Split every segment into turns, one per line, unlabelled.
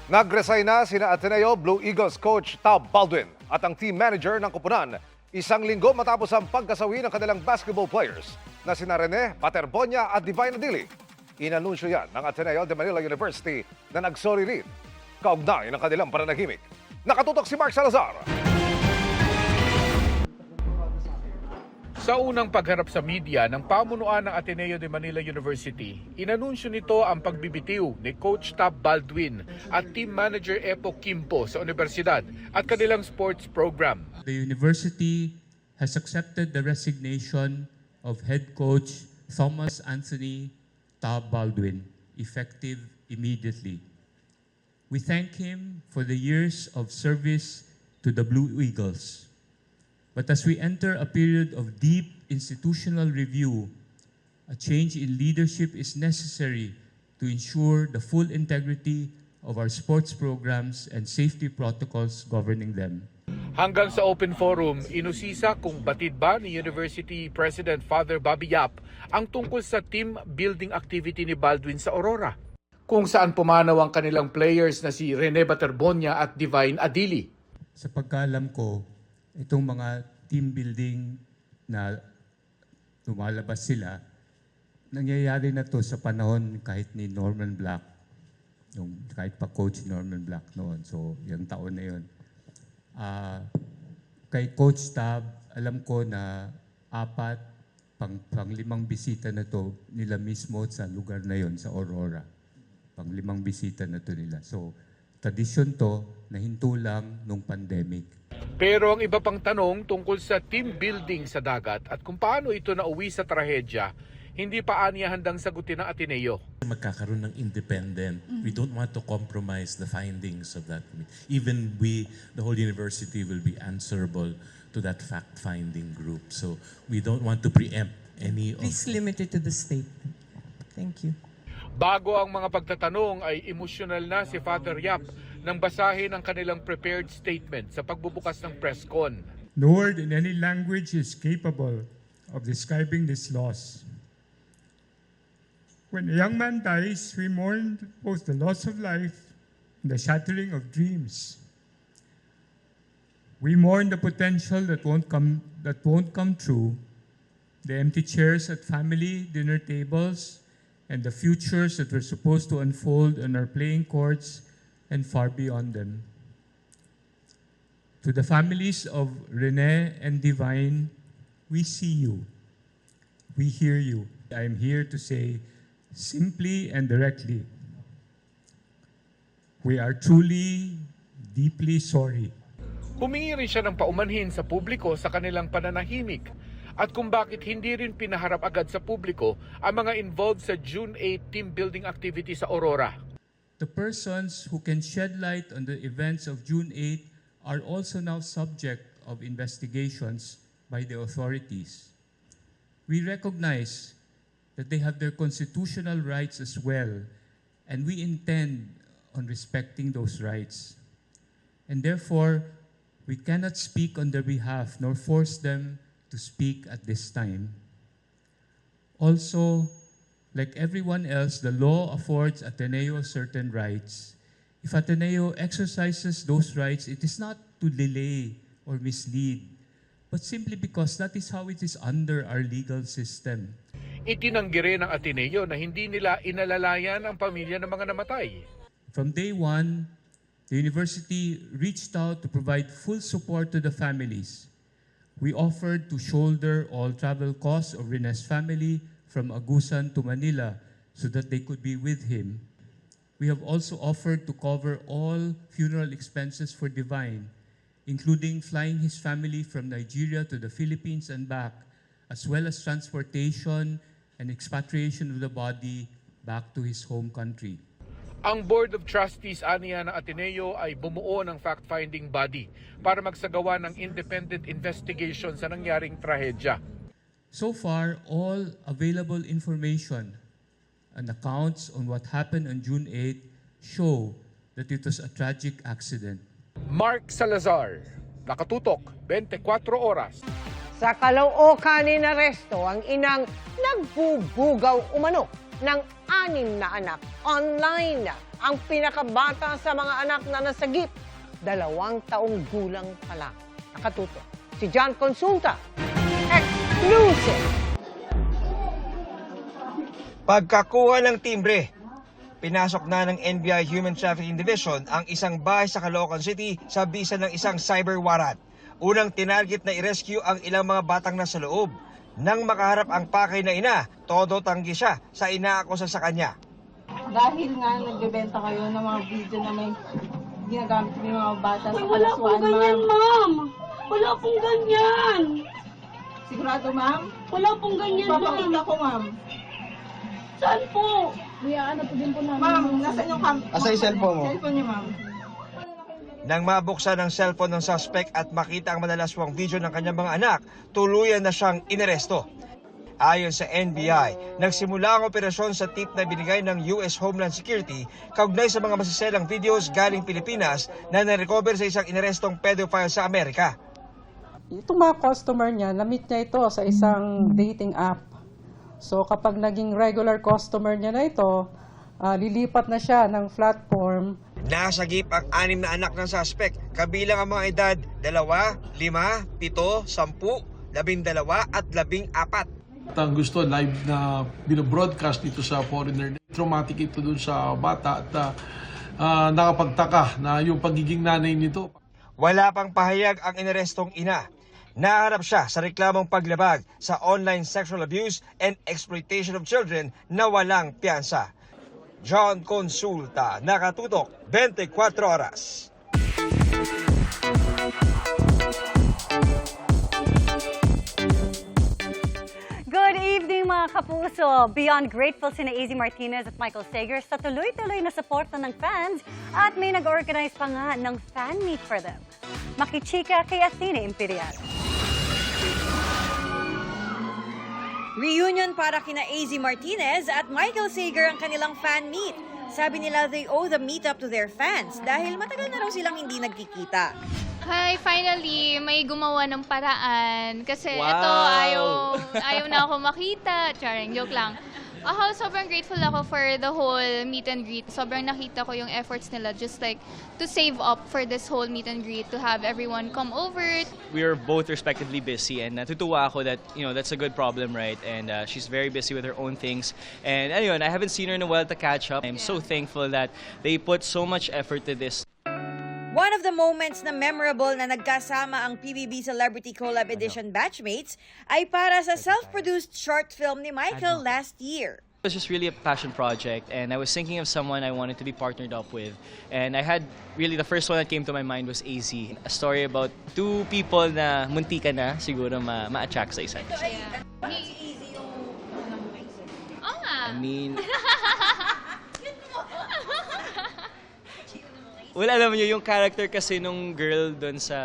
Nag-resign na sina Ateneo Blue Eagles coach Tab Baldwin at ang team manager ng koponan isang linggo matapos ang pagkasawi ng kanilang basketball players na sina Rene Paterbonia at Divine Adili. Inanunsyo yan ng Ateneo de Manila University na nagsorry rin kaugnay ng kanilang pananahimik. Nakatutok si Mark Salazar.
Sa unang pagharap sa media ng pamunuan ng Ateneo de Manila University, inanunsyo nito ang pagbibitiw ni Coach Tab Baldwin at Team Manager Epo Kimpo sa universidad at kanilang sports program.
The university has accepted the resignation of head coach Thomas Anthony Tab Baldwin, effective immediately. We thank him for the years of service to the Blue Eagles. But as we enter a period of deep institutional review, a change in leadership is necessary to ensure the full integrity of our sports programs and safety protocols governing them.
Hanggang sa open forum, inusisa kung batid ba ni University President Father Bobby Yap ang tungkol sa team building activity ni Baldwin sa Aurora, kung saan pumanaw ang kanilang players na si Rene Paterbonia at Divine Adili.
Sa pagkaalam ko, itong mga team building na lumalabas sila, nangyayari na to sa panahon kahit ni Norman Black, kahit pa coach Norman Black noon. So, yung taon na yun. Kay Coach Tab, alam ko na 4, pang-5 bisita na to nila mismo sa lugar na yon sa Aurora. Pang-5 bisita na to nila. So, tradisyon to na hinto lang nung pandemic.
Pero ang iba pang tanong tungkol sa team building sa dagat at kung paano ito nauwi sa trahedya, hindi pa aniya handang sagutin ng Ateneo.
Magkakaroon ng independent. We don't want to compromise the findings of that. Even we, the whole university, will be answerable to that fact-finding group. So we don't want to preempt any of...
Please limit it to the statement. Thank you.
Bago ang mga pagtatanong ay emosyonal na si Father Yap nang basahin ang kanilang prepared statement sa pagbubukas ng press con.
No word in any language is capable of describing this loss. When a young man dies, we mourn both the loss of life and the shattering of dreams. We mourn the potential that won't come true, the empty chairs at family dinner tables, and the futures that were supposed to unfold on our playing courts and far beyond them. To the families of Rene and Divine, we see you. We hear you. I am here to say simply and directly, we are truly, deeply sorry.
Humingi rin siya ng paumanhin sa publiko sa kanilang pananahimik at kung bakit hindi rin pinaharap agad sa publiko ang mga involved sa June 8 team building activity sa Aurora.
The persons who can shed light on the events of June 8 are also now subject of investigations by the authorities. We recognize that they have their constitutional rights as well, and we intend on respecting those rights. And therefore, we cannot speak on their behalf nor force them to speak at this time. Also, like everyone else, the law affords Ateneo certain rights. If Ateneo exercises those rights, it is not to delay or mislead, but simply because that is how it is under our legal system.
Itinanggi rin ng Ateneo na hindi nila inalalayan ang pamilya ng mga namatay.
From day one, the university reached out to provide full support to the families. We offered to shoulder all travel costs of Rene's family from Agusan to Manila so that they could be with him. We have also offered to cover all funeral expenses for Divine, including flying his family from Nigeria to the Philippines and back, as well as transportation and expatriation of the body back to his home country.
Ang Board of Trustees aniya ng Ateneo ay bumuo ng fact-finding body para magsagawa ng independent investigation sa nangyaring trahedya.
So far, all available information and accounts on what happened on June 8 show that it was a tragic accident.
Mark Salazar, Nakatutok, 24 Oras.
Sa Caloocan inaresto ang inang nagbubugaw umano ng 6 na anak online. Ang pinakabata sa mga anak na nasagip, 2 taong gulang pa lang. Nakatuto si John Consulta. Exclusive!
Pagkakuha ng timbre, pinasok na ng NBI Human Trafficking Division ang isang bahay sa Caloocan City sa bisa ng isang cyber warrant. Unang tinarget na i-rescue ang ilang mga batang nasa loob. Nang makaharap ang pakay na ina, todo tanggi siya sa inaakusa sa kanya.
Dahil nga nagbebenta kayo ng mga video na may ginagamit ng mga bata sa
wala pong
kalaswaan,
ganyan, ma'am. Wala pong ganyan.
Sigurado, ma'am?
Wala pong ganyan, ma'am.
Papakita ko, ma'am.
Saan po? Ano po din po namin.
Ma'am, nasaan yung
Asa yung cellphone mo?
Cellphone niyo, ma'am.
Nang mabuksan ang cellphone ng suspect at makita ang madalaswang video ng kanyang mga anak, tuluyan na siyang inaresto. Ayon sa NBI, nagsimula ang operasyon sa tip na binigay ng US Homeland Security kaugnay sa mga masiselang videos galing Pilipinas na narecover sa isang inarestong pedophile sa Amerika.
Itong mga customer niya, na-meet niya ito sa isang dating app. So kapag naging regular customer niya na ito, lilipat na siya ng platform.
Nasagip ang 6 na anak ng suspect, kabilang ang mga edad 2, 5, 7, 10, 12 at 14.
Ang gusto live na binobroadcast dito sa foreigner. Traumatic ito dun sa bata at nakapagtaka na yung pagiging nanay nito.
Wala pang pahayag ang inarestong ina. Naharap siya sa reklamong paglabag sa online sexual abuse and exploitation of children na walang piyansa. John Consulta, Nakatutok, 24 Oras.
Good evening mga kapuso! Beyond grateful sina AZ Martinez at Michael Sager sa tuloy-tuloy na suporta ng fans at may nag-organize pa nga ng fan meet for them. Makichika kay Athena Imperial.
Reunion para kina AZ Martinez at Michael Sager ang kanilang fan meet. Sabi nila they owe the meetup to their fans dahil matagal na raw silang hindi nagkikita.
Hi, finally, may gumawa ng paraan. Kasi ito, ayaw na ako makita. Charing, joke lang. Sobrang grateful ako for the whole meet and greet. Sobrang nakita ko yung efforts nila just like to save up for this whole meet and greet, to have everyone come over.
We are both respectively busy and natutuwa ako that, that's a good problem, right? And she's very busy with her own things. And ayun, I haven't seen her in a while to catch up. I'm so thankful that they put so much effort to this.
One of the moments na memorable na nagkasama ang PBB Celebrity Collab Edition batchmates ay para sa self-produced short film ni Michael last year.
It was just really a passion project and I was thinking of someone I wanted to be partnered up with. And I had really the first one that came to my mind was AZ. A story about 2 people na muntika na siguro ma-attract sa isa't isa.
Oo nga.
I mean... Well, alam niyo, yung character kasi nung girl doon sa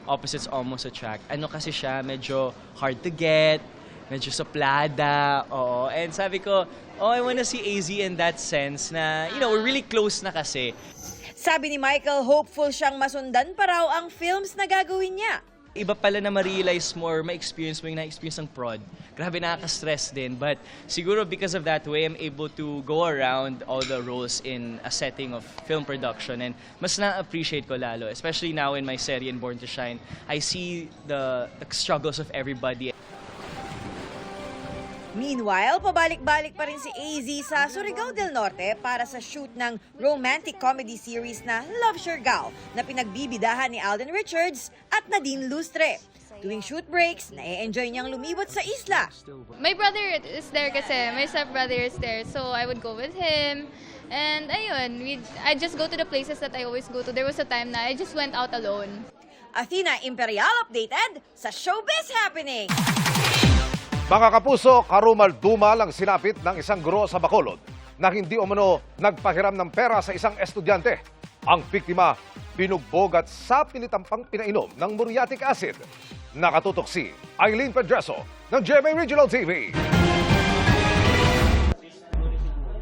Opposites Almost Attract, kasi siya, medyo hard to get, medyo suplada, oo. And sabi ko, I wanna see AZ in that sense na, we're really close na kasi.
Sabi ni Michael, hopeful siyang masundan pa raw ang films na gagawin niya.
Iba pala na ma-realize mo or ma-experience mo yung na-experience ng prod. Grabe, nakaka-stress din. But siguro because of that way, I'm able to go around all the roles in a setting of film production. And mas na-appreciate ko lalo. Especially now in my serye in Born to Shine, I see the struggles of everybody.
Meanwhile, pabalik-balik pa rin si AZ sa Surigao del Norte para sa shoot ng romantic comedy series na Love Siargao na pinagbibidahan ni Alden Richards at Nadine Lustre. Tuwing shoot breaks, na-enjoy niyang lumibot sa isla.
My brother is there kasi, my stepbrother is there, so I would go with him. And ayun, I just go to the places that I always go to. There was a time na I just went out alone.
Athena Imperial updated sa Showbiz Happening!
Mga kapuso, karumal-dumal ang sinapit ng isang guro sa Bacolod na hindi umano nagpahiram ng pera sa isang estudyante. Ang biktima, binugbog at sapilitang pang pinainom ng muriatic acid. Nakatutok si Eileen Pedreso ng GMA Regional TV.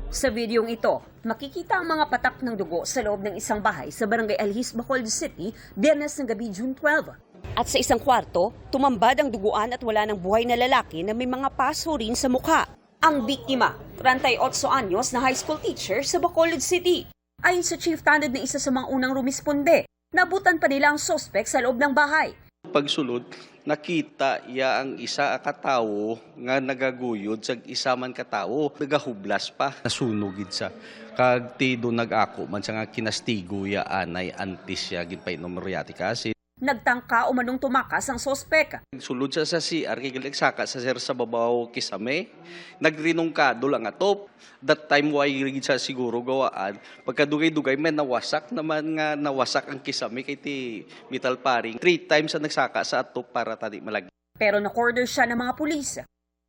Sa videong ito, makikita ang mga patak ng dugo sa loob ng isang bahay sa Barangay Alhis, Bacolod City, Biyernes ng gabi, June 12. At sa isang kwarto, tumambad ang duguan at wala ng buhay na lalaki na may mga paso rin sa mukha. Ang biktima, 38 anyos na high school teacher sa Bacolod City. Ayon sa Chief Tanod na isa sa mga unang rumisponde, nabutan pa nila ang suspect sa loob ng bahay.
Pagsulod, nakita iya ang isa katawo nga nagaguyod sa isa man katawo, nagahublas pa, nasunugid sa kag tido nag-ako man sa nga kinastigo ya anay antis ya ginpainom muriatic acid.
Nagtangka o manong tumakas ang suspect.
Sulod sa CR, kikilagsaka sa sir sa babaw kisame, nagrinungkado lang atop. That time, why rigid sa siguro gawaan. Pagkadugay-dugay, may nawasak naman nga nawasak ang kisame kay ti metal paring. 3 times na nagsaka sa atop para tadi malagi.
Pero na-order siya ng mga pulis.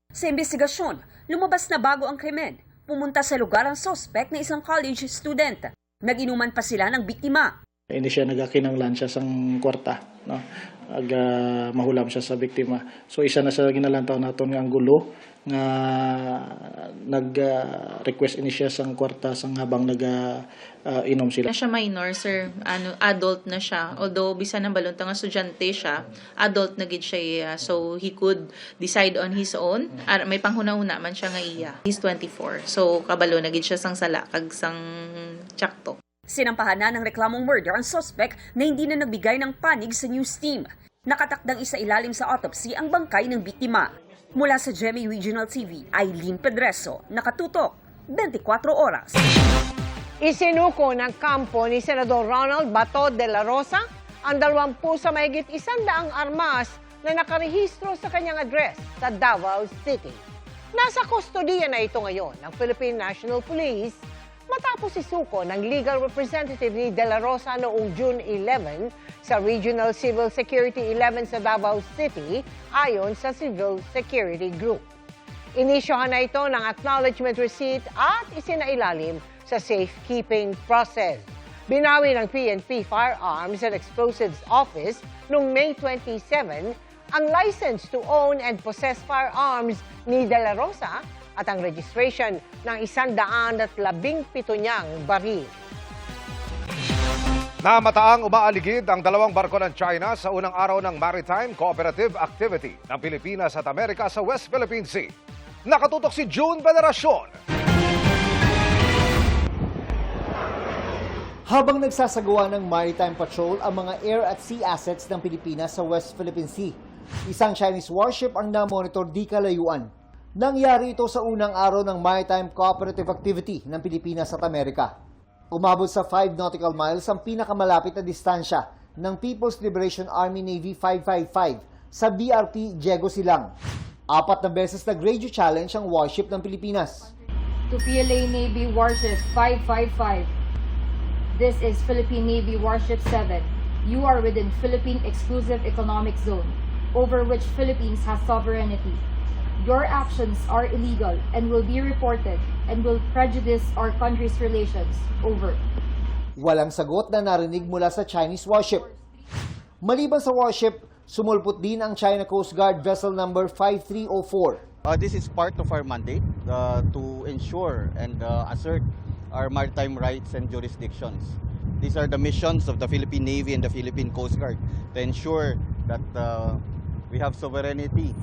Sa investigasyon, lumabas na bago ang krimen. Pumunta sa lugar ang suspect na isang college student. Nag-inuman pa sila ng biktima.
Hindi siya nagakinanglan siya sang kwarta, no? Mahulam siya sa biktima. So isa na sa ginalantaw naton nga ang gulo nga nag-request ini siya sang kwarta sang habang inom sila.
Na siya minor, sir, adult na siya. Although bisan ang balonta nga estudyante siya, adult na gid siya, so he could decide on his own. May panghuna-huna man siya nga iya. He's 24. So kabalo na gid siya sang sala kag sang tsakto.
Sinampahan na ng reklamong murder ang suspect na hindi na nagbigay ng panig sa news team. Nakatakdang isa ilalim sa autopsy ang bangkay ng biktima. Mula sa GMA Regional TV, Eileen Pedreso, nakatutok, 24 oras.
Isinuko ng kampo ni Senador Ronald Bato de la Rosa ang 20 sa mahigit 100 armas na nakarehistro sa kanyang address sa Davao City. Nasa kustodiya na ito ngayon ng Philippine National Police matapos isuko ng legal representative ni De La Rosa noong June 11 sa Regional Civil Security 11 sa Davao City ayon sa Civil Security Group. Inisyohan na ito ng acknowledgement receipt at isinailalim sa safekeeping process. Binawi ng PNP Firearms and Explosives Office noong May 27 ang license to own and possess firearms ni De La Rosa at ang registration ng 117 niyang baril.
Namataang umaaligid ang 2 barko ng China sa unang araw ng Maritime Cooperative Activity ng Pilipinas at Amerika sa West Philippine Sea. Nakatutok si June Veneracion.
Habang nagsasagawa ng maritime patrol ang mga air at sea assets ng Pilipinas sa West Philippine Sea, isang Chinese warship ang namonitor di kalayuan. Nangyari ito sa unang araw ng Maritime Cooperative Activity ng Pilipinas at Amerika. Umabot sa 5 nautical miles ang pinakamalapit na distansya ng People's Liberation Army Navy 555 sa BRP Diego Silang. 4 na beses nag-radio challenge ang warship ng Pilipinas.
To PLA Navy Warship 555, this is Philippine Navy Warship 7. You are within Philippine Exclusive Economic Zone, over which Philippines has sovereignty. Your actions are illegal and will be reported and will prejudice our country's relations. Over.
Walang sagot na narinig mula sa Chinese warship. Maliban sa warship, sumulpot din ang China Coast Guard vessel number 5304.
This is part of our mandate to ensure and assert our maritime rights and jurisdictions. These are the missions of the Philippine Navy and the Philippine Coast Guard to ensure that we have sovereignty.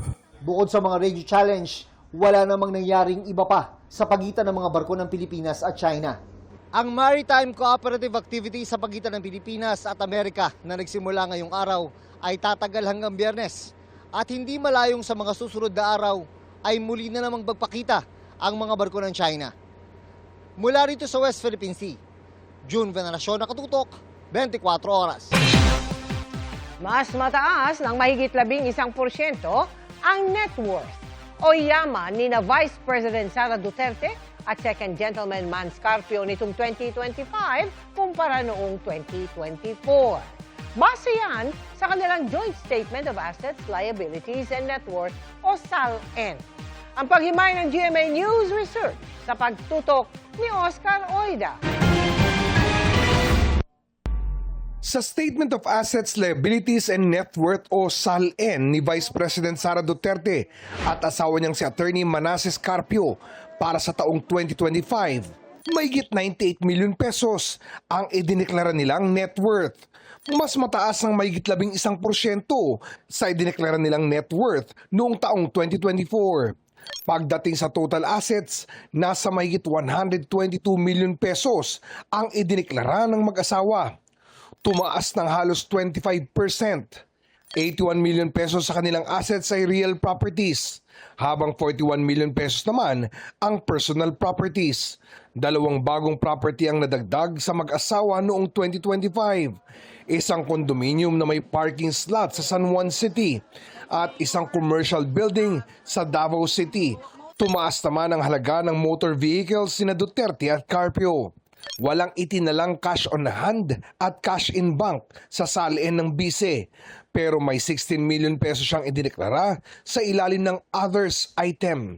Bukod sa mga radio challenge, wala namang nangyaring iba pa sa pagitan ng mga barko ng Pilipinas at China. Ang Maritime Cooperative Activity sa pagitan ng Pilipinas at Amerika na nagsimula ngayong araw ay tatagal hanggang Biyernes. At hindi malayong sa mga susunod na araw ay muli na namang magpakita ang mga barko ng China. Mula rito sa West Philippine Sea, June Veneracion, nakatutok, 24 oras.
Mas mataas ng mahigit 11% ang net worth o yaman ni na Vice President Sara Duterte at Second Gentleman Man Scarpio nitong 2025 kumpara noong 2024. Base yan sa kanilang Joint Statement of Assets, Liabilities, and Net Worth o SALN. Ang paghimay ng GMA News Research sa pagtutok ni Oscar Oida.
Sa Statement of Assets, Liabilities and Net Worth o SALN ni Vice President Sara Duterte at asawa niyang si Attorney Manasseh Carpio para sa taong 2025, mahigit 98 million pesos ang idineklara nilang net worth. Mas mataas ng mahigit 11% sa idineklara nilang net worth noong taong 2024. Pagdating sa total assets, nasa mahigit 122 million pesos ang idineklara ng mag-asawa. Tumaas ng halos 25%. 81 million pesos sa kanilang assets ay real properties, habang 41 million pesos naman ang personal properties. 2 bagong property ang nadagdag sa mag-asawa noong 2025. Isang condominium na may parking slot sa San Juan City at isang commercial building sa Davao City. Tumaas naman ang halaga ng motor vehicles sina Duterte at Carpio. Walang itinalang cash on hand at cash in bank sa salin ng bise, pero may 16 million pesos siyang idineklara sa ilalim ng others item.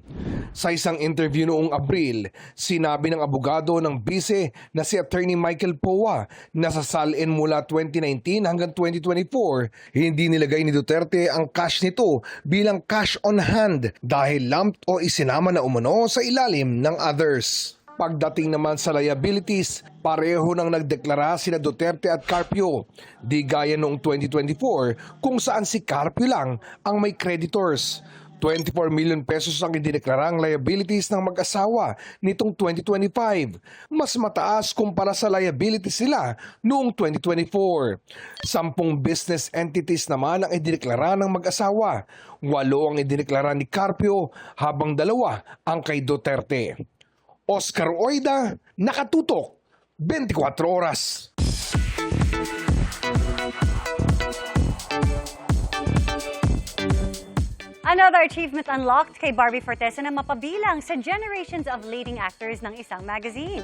Sa isang interview noong Abril, sinabi ng abogado ng bise na si Attorney Michael Poa na sa salin mula 2019 hanggang 2024, hindi nilagay ni Duterte ang cash nito bilang cash on hand dahil lumped o isinama na umano sa ilalim ng others. Pagdating naman sa liabilities, pareho nang nagdeklara sina Duterte at Carpio. Di gaya noong 2024 kung saan si Carpio lang ang may creditors. 24 million pesos ang idineklarang liabilities ng mag-asawa nitong 2025. Mas mataas kumpara sa liabilities nila noong 2024. 10 business entities naman ang idineklara ng mag-asawa. 8 ang idineklara ni Carpio habang 2 ang kay Duterte. Oscar Oida, Nakatutok, 24 Oras.
Another achievement unlocked kay Barbie Fortesa na mapabilang sa generations of leading actors ng isang magazine.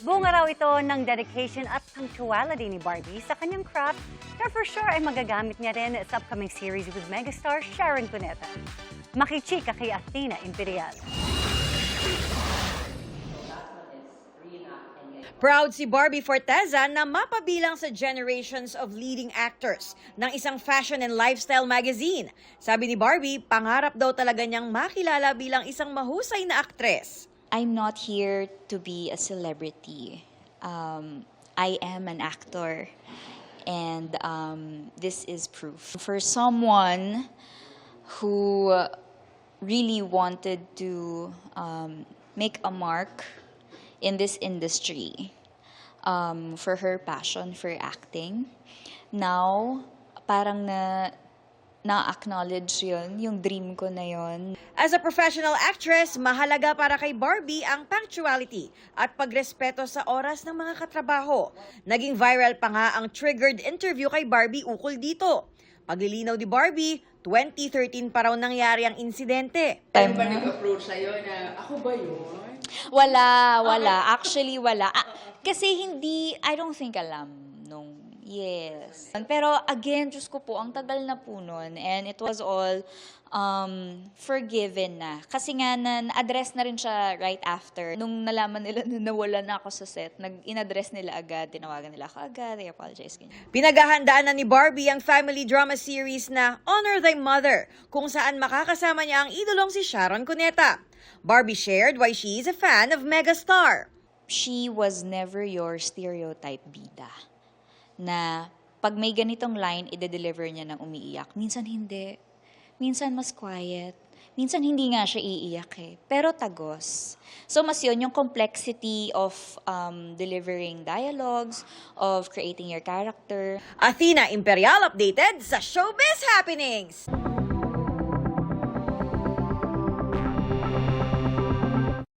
Bunga raw ito ng dedication at punctuality ni Barbie sa kanyang craft na for sure ay magagamit niya rin sa upcoming series with megastar Sharon Cuneta. Makichika kay Athena Imperial.
Proud si Barbie Fortesa na mapabilang sa generations of leading actors ng isang fashion and lifestyle magazine. Sabi ni Barbie, pangarap daw talaga niyang makilala bilang isang mahusay na aktres.
I'm not here to be a celebrity. I am an actor. And this is proof. For someone who really wanted to make a mark in this industry, for her passion for acting. Now, parang na-acknowledge yun, yung dream ko na yun.
As a professional actress, mahalaga para kay Barbie ang punctuality at pagrespeto sa oras ng mga katrabaho. Naging viral pa nga ang triggered interview kay Barbie ukol dito. Paglilinaw ni Barbie, 2013 pa raw nangyari ang insidente.
Time ba nag-approach sa'yo na ako ba yun?
Wala. Actually, wala. Kasi I don't think alam nung, yes. Pero again, Diyos ko po, ang tagal na po nun. And it was all forgiven na. Kasi nga, na-address na rin siya right after. Nung nalaman nila na nawala na ako sa set, in-address nila agad, tinawagan nila ako agad, they apologize.
Pinaghahandaan na ni Barbie ang family drama series na Honor Thy Mother, kung saan makakasama niya ang idolong si Sharon Cuneta. Barbie shared why she is a fan of megastar.
She was never your stereotype bida. Na pag may ganitong line, ide-deliver niya ng umiiyak. Minsan hindi. Minsan mas quiet. Minsan hindi nga siya iiyak eh. Pero tagos. So mas yun, yung complexity of delivering dialogues, of creating your character.
Athena Imperial updated sa Showbiz Happenings!